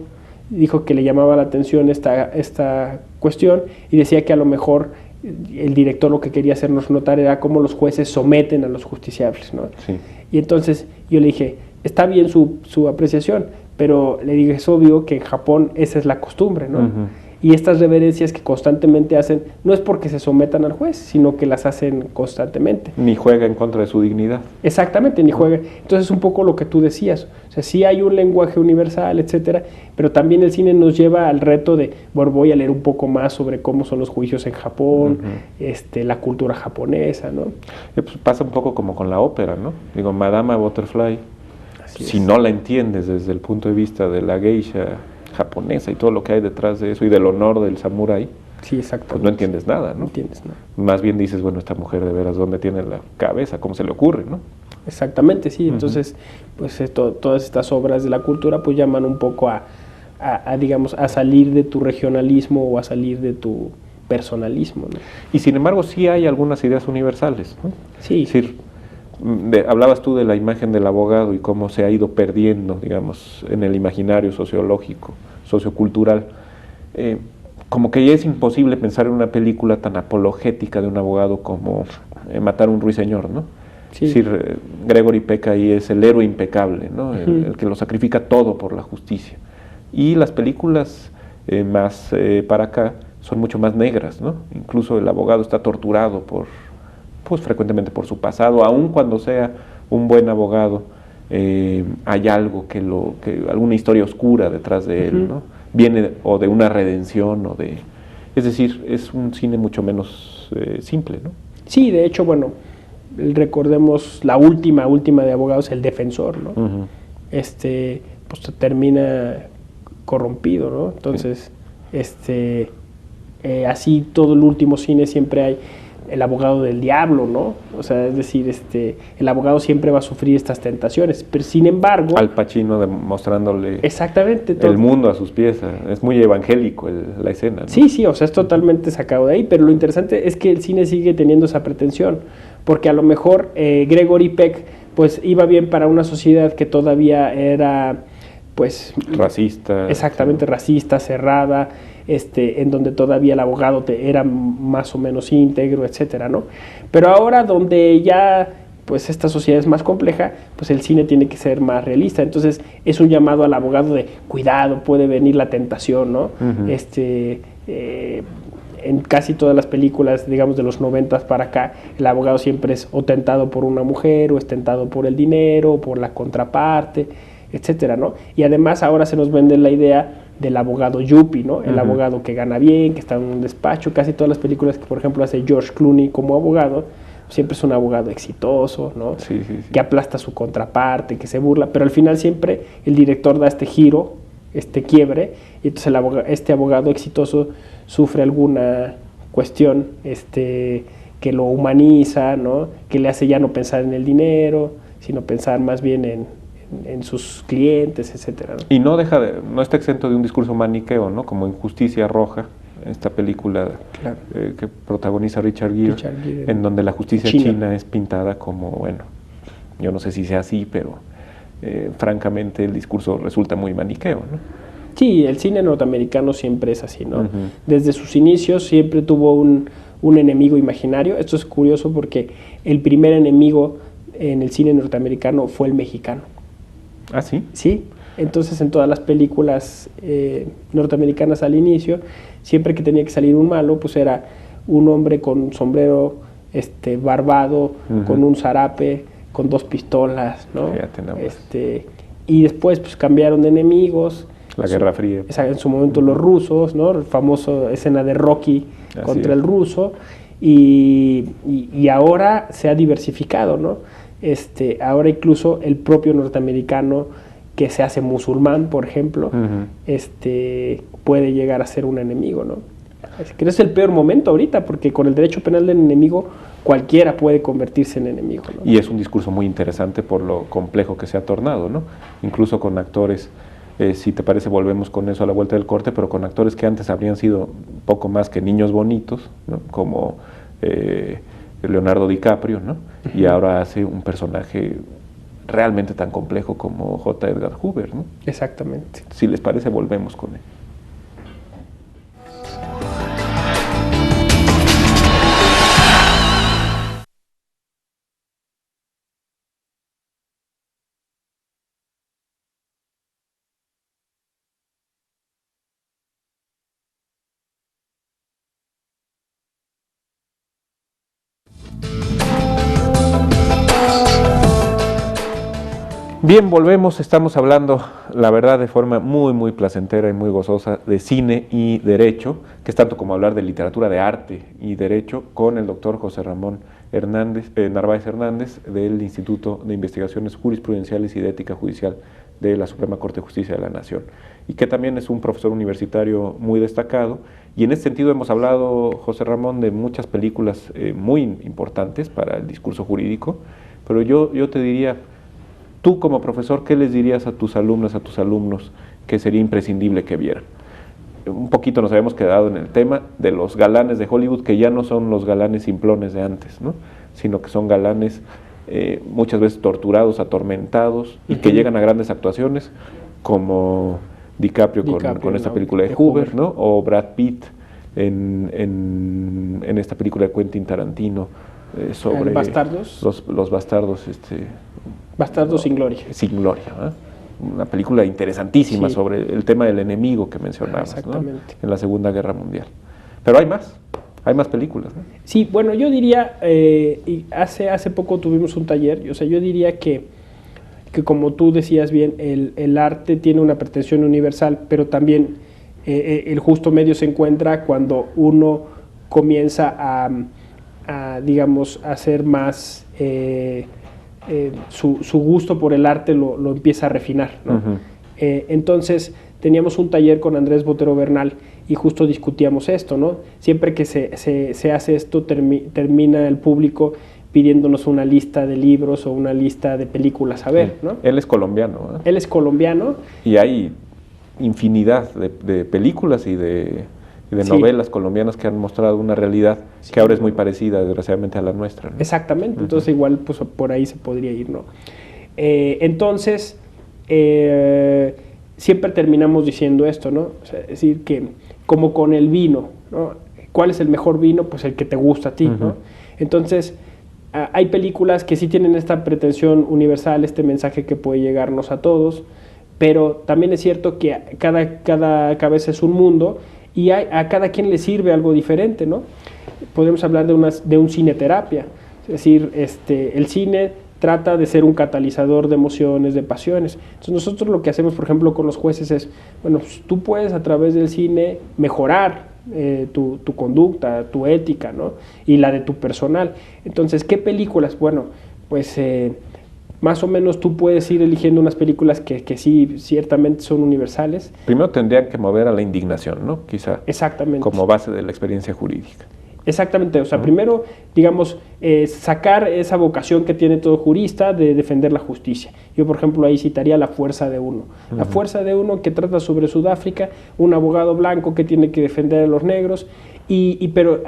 dijo que le llamaba la atención esta cuestión y decía que a lo mejor el director lo que quería hacernos notar era cómo los jueces someten a los justiciables, ¿no? Sí. Y entonces yo le dije, está bien su apreciación, pero le dije, es obvio que en Japón esa es la costumbre, ¿no? Y estas reverencias que constantemente hacen, no es porque se sometan al juez, sino que las hacen constantemente. Ni juega en contra de su dignidad. Exactamente, ni juega. Entonces es un poco lo que tú decías. O sea, sí hay un lenguaje universal, etcétera, pero también el cine nos lleva al reto de, bueno, voy a leer un poco más sobre cómo son los juicios en Japón, la cultura japonesa, ¿no? Pues pasa un poco como con la ópera, ¿no? Digo, Madama Butterfly, si es. no la entiendes desde el punto de vista de la geisha japonesa y todo lo que hay detrás de eso y del honor del samurái, Sí, exactamente. pues no entiendes nada, ¿no? No entiendes nada. Más bien dices, bueno, esta mujer de veras, ¿dónde tiene la cabeza? ¿Cómo se le ocurre, no? Exactamente, sí. Entonces, pues todas estas obras de la cultura pues llaman un poco a, digamos, a salir de tu regionalismo o a salir de tu personalismo, ¿no? Y sin embargo sí hay algunas ideas universales, ¿no? Sí. Es decir, hablabas tú de la imagen del abogado y cómo se ha ido perdiendo, digamos, en el imaginario sociológico, sociocultural. Como que ya es imposible pensar en una película tan apologética de un abogado como Matar a un ruiseñor, ¿no? Sí. Es decir, Gregory Peck ahí es el héroe impecable, ¿no? El que lo sacrifica todo por la justicia. Y las películas más para acá son mucho más negras, ¿no? Incluso el abogado está torturado pues frecuentemente por su pasado, aun cuando sea un buen abogado, hay algo alguna historia oscura detrás de él, ¿no? Viene o de una redención es decir, es un cine mucho menos simple, ¿no? Sí, de hecho, bueno, recordemos la última de Abogados, El Defensor, ¿no? Pues termina corrompido, ¿no? Entonces, así todo el último cine siempre hay el abogado del diablo, ¿no? O sea, es decir, el abogado siempre va a sufrir estas tentaciones, pero sin embargo... Al Pacino demostrándole exactamente el mundo a sus pies, es muy evangélico la escena, ¿no? Sí, o sea, es totalmente sacado de ahí, pero lo interesante es que el cine sigue teniendo esa pretensión, porque a lo mejor Gregory Peck, pues iba bien para una sociedad que todavía era, pues... racista. Exactamente, racista, cerrada, en donde todavía el abogado era más o menos íntegro, etcétera, ¿no? Pero ahora donde ya pues esta sociedad es más compleja, pues el cine tiene que ser más realista. Entonces es un llamado al abogado de cuidado, puede venir la tentación, ¿no? En casi todas las películas, digamos de los 90 para acá, el abogado siempre es o tentado por una mujer, o es tentado por el dinero, o por la contraparte, etcétera, ¿no? Y además ahora se nos vende la idea del abogado yuppie, ¿no? El abogado que gana bien, que está en un despacho. Casi todas las películas que, por ejemplo, hace George Clooney como abogado, siempre es un abogado exitoso, ¿no? Sí. Que aplasta a su contraparte, que se burla, pero al final siempre el director da este giro, este quiebre, y entonces este abogado exitoso sufre alguna cuestión que lo humaniza, ¿no? Que le hace ya no pensar en el dinero, sino pensar más bien en sus clientes, etcétera, ¿no? Y no está exento de un discurso maniqueo, ¿no? Como en Justicia Roja, esta película Claro. Que protagoniza Richard Gere, en donde la justicia china es pintada como, bueno, yo no sé si sea así, pero francamente el discurso resulta muy maniqueo, ¿no? Sí, el cine norteamericano siempre es así, ¿no? Desde sus inicios siempre tuvo un enemigo imaginario. Esto es curioso porque el primer enemigo en el cine norteamericano fue el mexicano. ¿Ah, sí? Sí, entonces en todas las películas norteamericanas al inicio, siempre que tenía que salir un malo, pues era un hombre con sombrero barbado, con un zarape, con 2 pistolas, ¿no? Fíjate nada más. Y después pues cambiaron de enemigos, La Guerra Fría. En su momento los rusos, ¿no? El famoso escena de Rocky contra el ruso, y ahora se ha diversificado, ¿no? Ahora incluso el propio norteamericano que se hace musulmán, por ejemplo, puede llegar a ser un enemigo, ¿no? Así que es el peor momento ahorita, porque con el derecho penal del enemigo cualquiera puede convertirse en enemigo, ¿no? Y es un discurso muy interesante por lo complejo que se ha tornado, ¿no? Incluso con actores, si te parece volvemos con eso a la vuelta del corte, pero con actores que antes habrían sido poco más que niños bonitos, ¿no? Como Leonardo DiCaprio, ¿no? Y ahora hace un personaje realmente tan complejo como J. Edgar Hoover, ¿no? Exactamente. Si les parece, volvemos con él. Bien, volvemos, estamos hablando, la verdad, de forma muy, muy placentera y muy gozosa de cine y derecho, que es tanto como hablar de literatura, de arte y derecho, con el doctor José Ramón Narváez Hernández, del Instituto de Investigaciones Jurisprudenciales y de Ética Judicial de la Suprema Corte de Justicia de la Nación, y que también es un profesor universitario muy destacado. Y en ese sentido hemos hablado, José Ramón, de muchas películas muy importantes para el discurso jurídico, pero yo te diría, tú como profesor, ¿qué les dirías a tus alumnas, a tus alumnos que sería imprescindible que vieran? Un poquito nos habíamos quedado en el tema de los galanes de Hollywood, que ya no son los galanes simplones de antes, ¿no? Sino que son galanes muchas veces torturados, atormentados, y que llegan a grandes actuaciones, como DiCaprio con esta película de Hoover, ¿no? O Brad Pitt en esta película de Quentin Tarantino, sobre Bastardos. Los bastardos, Bastardos sin gloria. Sin gloria, ¿eh? Una película interesantísima sobre el tema del enemigo que mencionabas, ¿no? En la Segunda Guerra Mundial. Pero hay más películas, ¿no? Sí, bueno, yo diría, y hace poco tuvimos un taller, o sea, yo diría que como tú decías bien, el arte tiene una pretensión universal, pero también el justo medio se encuentra cuando uno comienza a digamos, a hacer más... su gusto por el arte lo empieza a refinar, ¿no? Entonces teníamos un taller con Andrés Botero Bernal y justo discutíamos esto, ¿no? Siempre que se hace esto termina el público pidiéndonos una lista de libros o una lista de películas a ver, ¿no? Él es colombiano, ¿eh? Él es colombiano. Y hay infinidad de películas y de novelas colombianas que han mostrado una realidad que ahora es muy parecida, desgraciadamente, a la nuestra, ¿no? Exactamente, entonces igual pues por ahí se podría ir, ¿no? Entonces, siempre terminamos diciendo esto, ¿no? O sea, es decir, que como con el vino, ¿no? ¿Cuál es el mejor vino? Pues el que te gusta a ti, ¿no? Entonces, hay películas que sí tienen esta pretensión universal, este mensaje que puede llegarnos a todos, pero también es cierto que cada cabeza es un mundo y a cada quien le sirve algo diferente, ¿no? Podemos hablar de un cineterapia, es decir, el cine trata de ser un catalizador de emociones, de pasiones. Entonces nosotros lo que hacemos, por ejemplo, con los jueces es, bueno, pues tú puedes a través del cine mejorar tu conducta, tu ética, ¿no? Y la de tu personal. Entonces, ¿qué películas? Bueno, pues más o menos tú puedes ir eligiendo unas películas que sí, ciertamente son universales. Primero tendrían que mover a la indignación, ¿no? Quizá. Exactamente. Como base de la experiencia jurídica. Exactamente, o sea, primero, digamos, sacar esa vocación que tiene todo jurista de defender la justicia. Yo, por ejemplo, ahí citaría La Fuerza de Uno. La Fuerza de Uno, que trata sobre Sudáfrica, un abogado blanco que tiene que defender a los negros, pero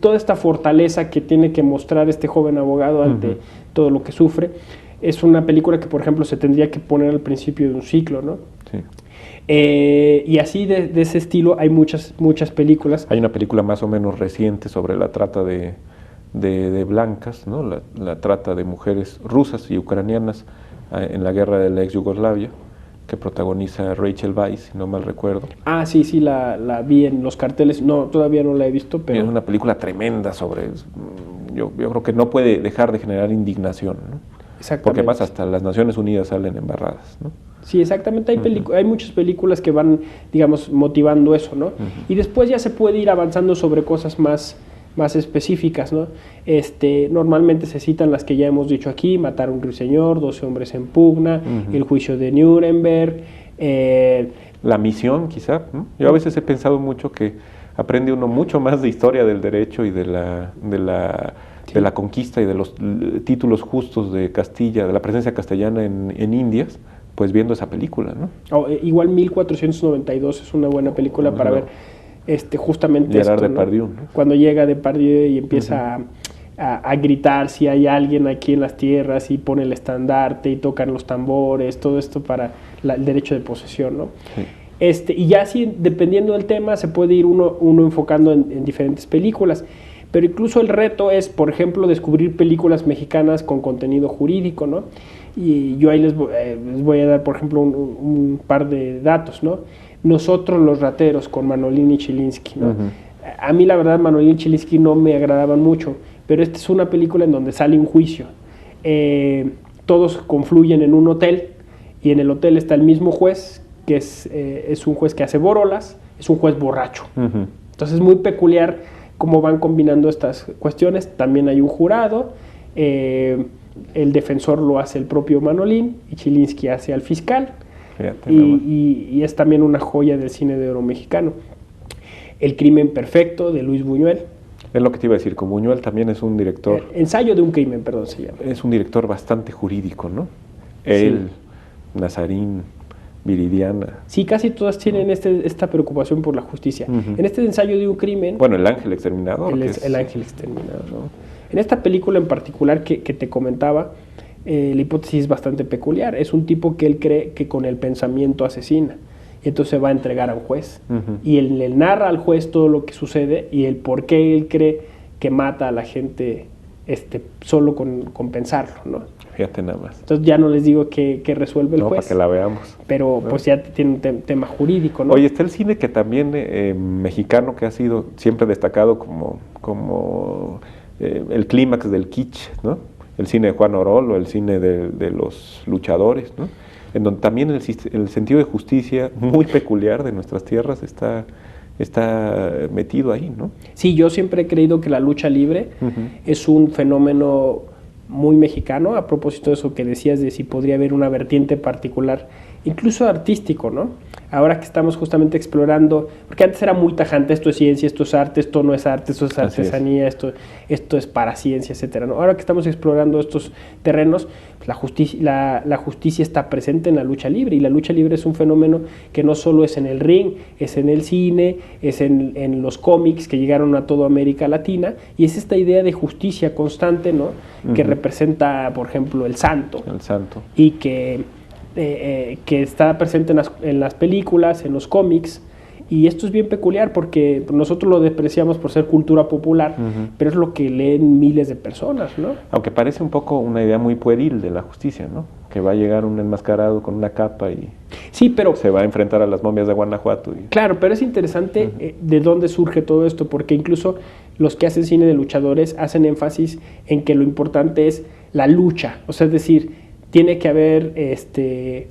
toda esta fortaleza que tiene que mostrar este joven abogado ante todo lo que sufre, es una película que, por ejemplo, se tendría que poner al principio de un ciclo, ¿no? Sí. Y así de ese estilo hay muchas películas. Hay una película más o menos reciente sobre la trata de blancas, ¿no? La trata de mujeres rusas y ucranianas en la guerra de la ex Yugoslavia, que protagoniza Rachel Weisz, si no mal recuerdo. Ah, sí, la vi en los carteles. No, todavía no la he visto, pero... Es una película tremenda sobre... Yo creo que no puede dejar de generar indignación, ¿no? Exactamente. Porque más hasta las Naciones Unidas salen embarradas, ¿no? Sí, exactamente. Hay muchas películas que van, digamos, motivando eso, ¿no? Y después ya se puede ir avanzando sobre cosas más específicas, ¿no? Normalmente se citan las que ya hemos dicho aquí: Matar a un ruiseñor, 12 hombres en pugna, El juicio de Nuremberg. La misión, quizá, ¿no? Yo a veces he pensado mucho que aprende uno mucho más de historia del derecho y de la conquista y de los títulos justos de Castilla, de la presencia castellana en Indias, pues viendo esa película, ¿no? Igual 1492 es una buena película para ver justamente Gerard esto, ¿no? Depardieu, ¿no? Cuando llega Depardieu y empieza a gritar si hay alguien aquí en las tierras, y pone el estandarte y tocan los tambores, todo esto para el derecho de posesión, ¿no? Sí. Y ya así, dependiendo del tema, se puede ir uno enfocando en diferentes películas. Pero incluso el reto es, por ejemplo, descubrir películas mexicanas con contenido jurídico, ¿no? Y yo ahí les voy a dar, por ejemplo, un par de datos, ¿no? Nosotros los rateros, con Manolín y Chilinsky, ¿no? A mí la verdad Manolín y Chilinsky no me agradaban mucho, pero esta es una película en donde sale un juicio. Todos confluyen en un hotel, y en el hotel está el mismo juez, que es un juez que hace borolas, es un juez borracho. Entonces es muy peculiar cómo van combinando estas cuestiones. También hay un jurado, el defensor lo hace el propio Manolín y Chilinsky hace al fiscal. Y es también una joya del cine de oro mexicano. El crimen perfecto, de Luis Buñuel. Es lo que te iba a decir, como Buñuel también es un director... Ensayo de un crimen, perdón, se llama. Es un director bastante jurídico, ¿no? Él, sí. Nazarín, Viridiana. Sí, casi todas tienen esta preocupación por la justicia. En este ensayo de un crimen... Bueno, El ángel exterminador. El ángel exterminador, ¿no? En esta película en particular que te comentaba, la hipótesis es bastante peculiar. Es un tipo que él cree que con el pensamiento asesina, y entonces va a entregar a un juez. Y él le narra al juez todo lo que sucede y el por qué él cree que mata a la gente solo con pensarlo, ¿no? Fíjate nada más. Entonces ya no les digo que resuelve el juez. Para que la veamos. Pero pues ya tiene un tema jurídico, ¿no? Oye, está el cine que también mexicano, que ha sido siempre destacado como el clímax del kitsch, ¿no? El cine de Juan Orol, o el cine de los luchadores, ¿no? En donde también el sentido de justicia muy peculiar de nuestras tierras está metido ahí, ¿no? Sí, yo siempre he creído que la lucha libre es un fenómeno muy mexicano, a propósito de eso que decías de si podría haber una vertiente particular, incluso artístico, ¿no? Ahora que estamos justamente explorando, porque antes era muy tajante: esto es ciencia, esto es arte, esto no es arte, esto es artesanía, esto es paraciencia, etcétera, ¿no? Ahora que estamos explorando estos terrenos, pues la justicia está presente en la lucha libre, y la lucha libre es un fenómeno que no solo es en el ring, es en el cine, es en los cómics que llegaron a toda América Latina, y es esta idea de justicia constante, ¿no? Que representa, por ejemplo, el santo. El santo. Y que está presente en las películas, en los cómics. Y esto es bien peculiar porque nosotros lo despreciamos por ser cultura popular, pero es lo que leen miles de personas, ¿no? Aunque parece un poco una idea muy pueril de la justicia, ¿no? Que va a llegar un enmascarado con una capa y sí, pero se va a enfrentar a las momias de Guanajuato. Claro, pero es interesante de dónde surge todo esto, porque incluso los que hacen cine de luchadores hacen énfasis en que lo importante es la lucha. O sea, es decir, tiene que haber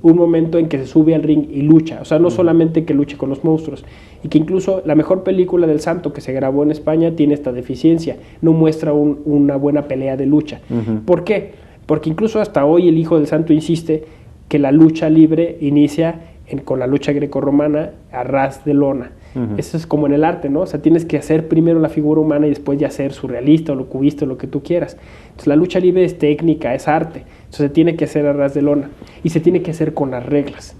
un momento en que se sube al ring y lucha. O sea, no solamente que luche con los monstruos. Y que incluso la mejor película del santo que se grabó en España tiene esta deficiencia. No muestra una buena pelea de lucha. ¿Por qué? Porque incluso hasta hoy el hijo del santo insiste que la lucha libre inicia con la lucha grecorromana a ras de lona. Eso es como en el arte, ¿no? O sea, tienes que hacer primero la figura humana y después ya ser surrealista o lo cubista o lo que tú quieras. Entonces la lucha libre es técnica, es arte. Entonces se tiene que hacer a ras de lona y se tiene que hacer con las reglas.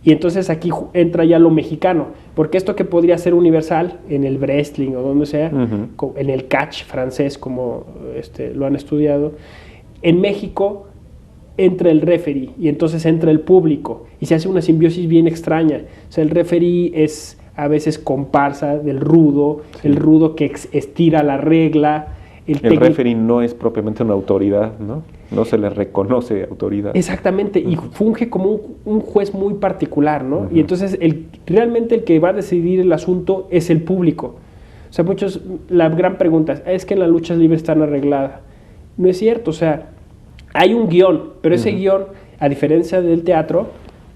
Y entonces aquí entra ya lo mexicano, porque esto que podría ser universal en el wrestling o donde sea, en el catch francés, como lo han estudiado, en México entra el referee y entonces entra el público y se hace una simbiosis bien extraña. O sea, el referee es a veces comparsa del rudo, el rudo que estira la regla. El referee no es propiamente una autoridad, ¿no? No se le reconoce autoridad. Exactamente, y funge como un juez muy particular, ¿no? Y entonces realmente el que va a decidir el asunto es el público. O sea, la gran pregunta es que en las luchas libres están arregladas. No es cierto, o sea, hay un guión, pero ese guión, a diferencia del teatro,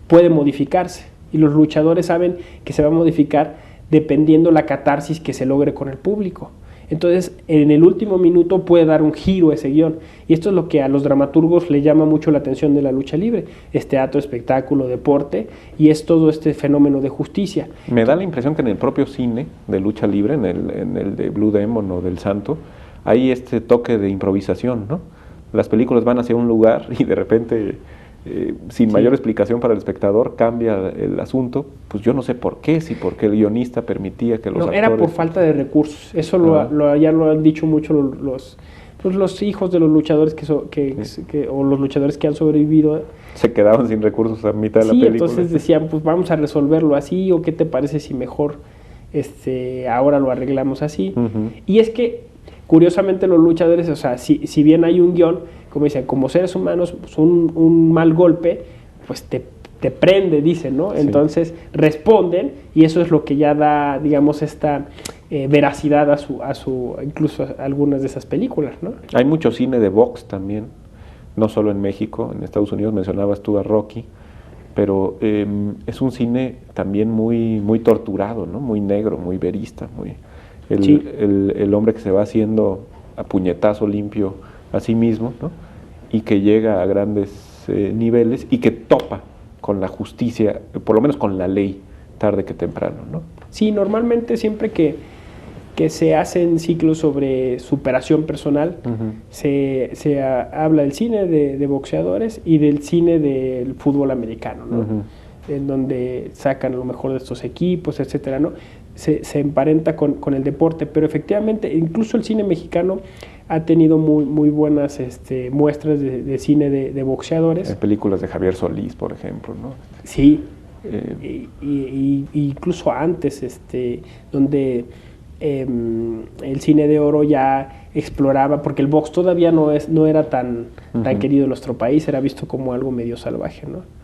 puede modificarse. Y los luchadores saben que se va a modificar dependiendo la catarsis que se logre con el público. Entonces, en el último minuto puede dar un giro ese guión. Y esto es lo que a los dramaturgos le llama mucho la atención de la lucha libre. Es teatro, espectáculo, deporte, y es todo este fenómeno de justicia. Me da la impresión que en el propio cine de lucha libre, en el de Blue Demon o del Santo, hay este toque de improvisación, ¿no? Las películas van hacia un lugar y de repente, sin mayor explicación para el espectador, cambia el asunto. Pues yo no sé por qué, si porque el guionista permitía que los actores... Era por falta de recursos. Eso ya lo han dicho mucho los hijos de los luchadores o los luchadores que han sobrevivido. Se quedaban sin recursos a mitad de la película. Entonces decían, pues vamos a resolverlo así, o qué te parece si mejor ahora lo arreglamos así. Y es que curiosamente los luchadores, o sea, si bien hay un guión, como dicen, como seres humanos, pues un mal golpe, pues te prende, dicen, ¿no? Sí. Entonces responden, y eso es lo que ya da, digamos, esta veracidad incluso a algunas de esas películas, ¿no? Hay mucho cine de box también, no solo en México, en Estados Unidos mencionabas tú a Rocky, pero es un cine también muy, muy torturado, ¿no? Muy negro, muy verista, muy... El hombre que se va haciendo a puñetazo limpio a sí mismo, ¿no? Y que llega a grandes niveles y que topa con la justicia, por lo menos con la ley, tarde que temprano, ¿no? Sí, normalmente siempre que se hacen ciclos sobre superación personal, se habla del cine de boxeadores y del cine del fútbol americano, ¿no? En donde sacan lo mejor de estos equipos, etcétera, ¿no? Se emparenta con el deporte, pero efectivamente incluso el cine mexicano ha tenido muy buenas muestras de cine de boxeadores. En películas de Javier Solís, por ejemplo, ¿no? Sí, y incluso antes, donde el cine de oro ya exploraba, porque el box todavía no era tan querido en nuestro país, era visto como algo medio salvaje, ¿no?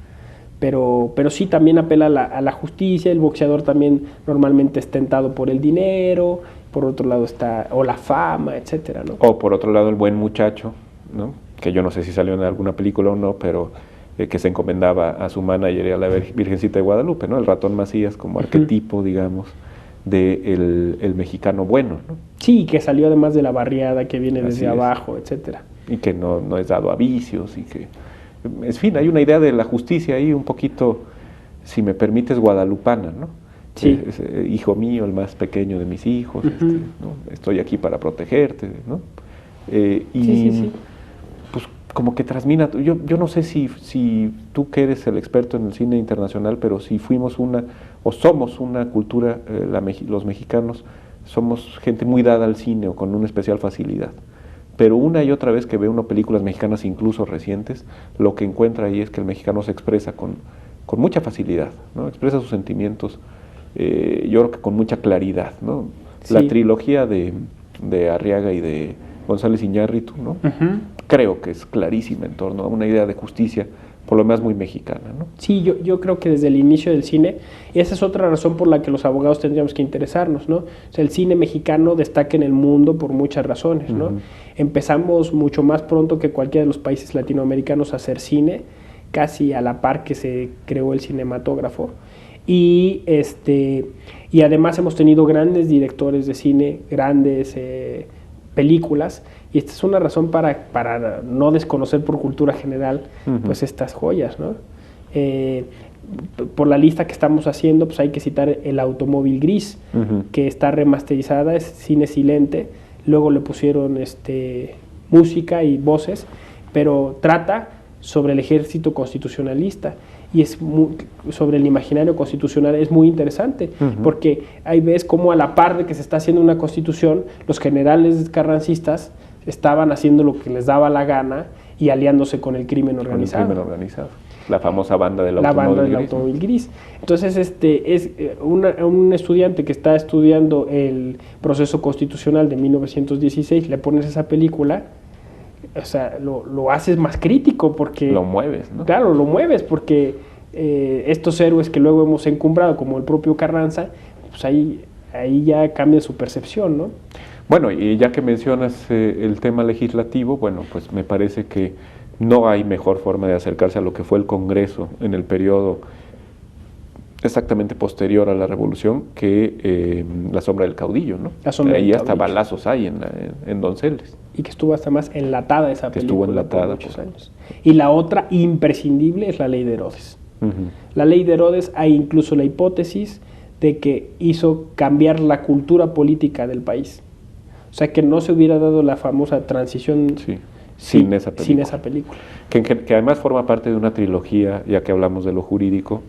Pero sí también apela a la justicia. El boxeador también normalmente es tentado por el dinero, por otro lado o la fama, etcétera, ¿no? O por otro lado el buen muchacho, ¿no? Que yo no sé si salió en alguna película o no, pero que se encomendaba a su manager y a la Virgencita de Guadalupe, ¿no? El ratón Macías como arquetipo, digamos, de el mexicano bueno, ¿no? Sí, que salió además de la barriada, que viene desde abajo, etcétera. Y que no es dado a vicios y que... En fin, hay una idea de la justicia ahí un poquito, si me permites, guadalupana, ¿no? Sí. Hijo mío, el más pequeño de mis hijos, ¿no? Estoy aquí para protegerte, ¿no? Sí. Pues como que transmina, yo no sé si tú que eres el experto en el cine internacional, pero si fuimos somos una cultura, los mexicanos, somos gente muy dada al cine o con una especial facilidad. Pero una y otra vez que ve uno películas mexicanas, incluso recientes, lo que encuentra ahí es que el mexicano se expresa con mucha facilidad, ¿no? Expresa sus sentimientos, yo creo que con mucha claridad, ¿no? Sí. La trilogía de Arriaga y de González Iñárritu, ¿no? Creo que es clarísima en torno a una idea de justicia, por lo más muy mexicana, ¿no? Sí, yo creo que desde el inicio del cine, y esa es otra razón por la que los abogados tendríamos que interesarnos, ¿no? O sea, el cine mexicano destaca en el mundo por muchas razones, ¿no? Empezamos mucho más pronto que cualquiera de los países latinoamericanos a hacer cine, casi a la par que se creó el cinematógrafo, y además hemos tenido grandes directores de cine, grandes películas, y esta es una razón para no desconocer por cultura general pues estas joyas, ¿no? Por la lista que estamos haciendo, pues hay que citar El automóvil gris, que está remasterizada, es cine silente, luego le pusieron música y voces, pero trata sobre el ejército constitucionalista y sobre el imaginario constitucional. Es muy interesante, porque ahí ves cómo a la par de que se está haciendo una constitución, los generales carrancistas estaban haciendo lo que les daba la gana y aliándose con el crimen organizado. La famosa banda del automóvil gris. Entonces, es un estudiante que está estudiando el proceso constitucional de 1916, le pones esa película, o sea, lo haces más crítico porque... Lo mueves, ¿no? Claro, lo mueves porque estos héroes que luego hemos encumbrado, como el propio Carranza, pues ahí ya cambia su percepción, ¿no? Bueno, y ya que mencionas el tema legislativo, bueno, pues me parece que no hay mejor forma de acercarse a lo que fue el Congreso en el periodo exactamente posterior a la Revolución que La sombra del caudillo, ¿no? La sombra Ahí del hasta caudillo. balazos hay en Donceles. Y que estuvo hasta más enlatada esa Que película estuvo enlatada, por muchos pues. años. Y la otra imprescindible es La Ley de Herodes. Ujú. La Ley de Herodes, hay incluso la hipótesis de que hizo cambiar la cultura política del país. O sea, que no se hubiera dado la famosa transición Sí, sin esa película. sin esa película. Que además forma parte de una trilogía, ya que hablamos de lo jurídico,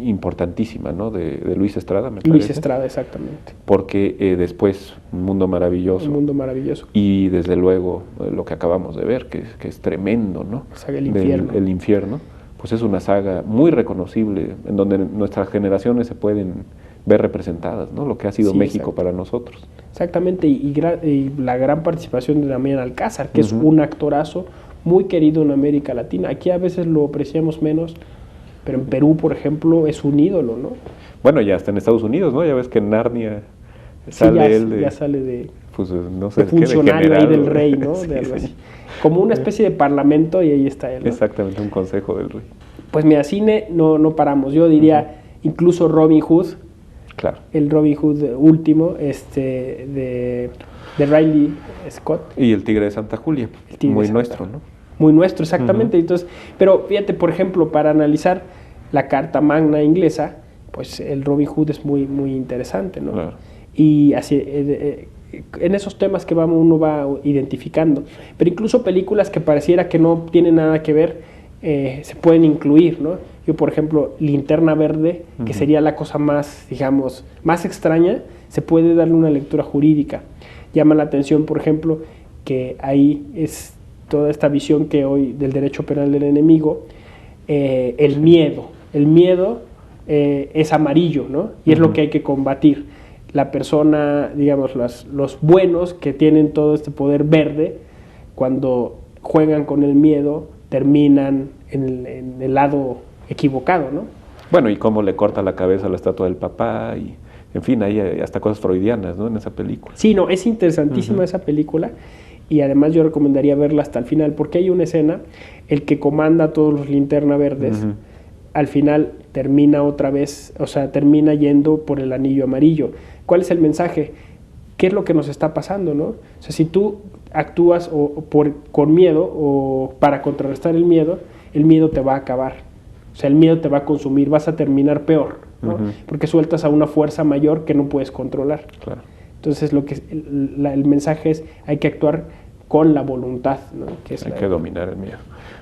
importantísima, ¿no? De Luis Estrada, me parece. Luis Estrada, exactamente. Porque después, Un mundo maravilloso. Un mundo maravilloso. Y desde luego lo que acabamos de ver, que es tremendo, ¿no? La saga El Infierno. El Infierno, pues es una saga muy reconocible, en donde nuestras generaciones se pueden ver representadas, ¿no? Lo que ha sido Sí, México exacto. para nosotros. Exactamente, y la gran participación de Damián Alcázar, que es Ujú. un actorazo muy querido en América Latina. Aquí a veces lo apreciamos menos, pero en Perú, por ejemplo, es un ídolo, ¿no? Bueno, ya hasta en Estados Unidos, ¿no? Ya ves que en Narnia Sí, sale él de, ya sale de pues no sé, de funcionario ahí general, del rey, ¿no? Sí, De algo sí. así. Como una especie de parlamento y ahí está él, ¿no? Exactamente, un consejo del rey. Pues mira, cine no paramos. Yo diría incluso Robin Hood, Claro. el Robin Hood último, de Riley Scott. Y el Tigre de Santa Julia, El Tigre muy de Santa nuestro, Julia. ¿no? Muy nuestro, exactamente. Entonces, pero fíjate, por ejemplo, para analizar la Carta Magna inglesa, pues el Robin Hood es muy, muy interesante, ¿no? Claro. Y así, en esos temas que uno va identificando. Pero incluso películas que pareciera que no tienen nada que ver, se pueden incluir, ¿no? Yo, por ejemplo, Linterna Verde, que sería la cosa más, digamos, más extraña, se puede darle una lectura jurídica. Llama la atención, por ejemplo, que ahí es toda esta visión que hoy del derecho penal del enemigo, el miedo. El miedo es amarillo, ¿no? Y es lo que hay que combatir. La persona, digamos, los buenos que tienen todo este poder verde, cuando juegan con el miedo, terminan en el lado equivocado, ¿no? Bueno, y cómo le corta la cabeza a la estatua del papá, y en fin, hay hasta cosas freudianas, ¿no? En esa película. Sí, no, es interesantísima esa película y además yo recomendaría verla hasta el final porque hay una escena, el que comanda a todos los Linterna Verdes, al final termina otra vez, o sea, termina yendo por el anillo amarillo. ¿Cuál es el mensaje? ¿Qué es lo que nos está pasando, no? O sea, si tú actúas con miedo o para contrarrestar el miedo te va a acabar. O sea, el miedo te va a consumir, vas a terminar peor, ¿no? Porque sueltas a una fuerza mayor que no puedes controlar. Claro. Entonces, el mensaje es, hay que actuar con la voluntad, ¿no? Hay que dominar el miedo.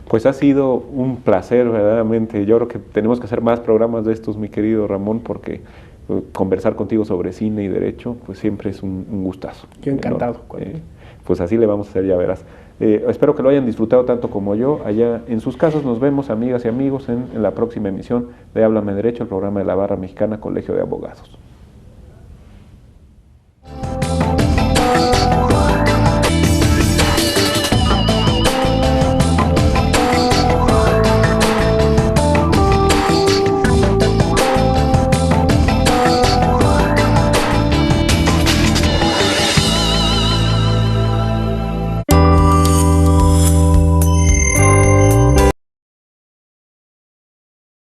Pues ha sido un placer, verdaderamente. Yo creo que tenemos que hacer más programas de estos, mi querido Ramón, porque conversar contigo sobre cine y derecho, pues siempre es un gustazo. Yo encantado. Pues así le vamos a hacer, ya verás. Espero que lo hayan disfrutado tanto como yo. Allá en sus casas nos vemos, amigas y amigos, en la próxima emisión de Háblame Derecho, el programa de la Barra Mexicana Colegio de Abogados.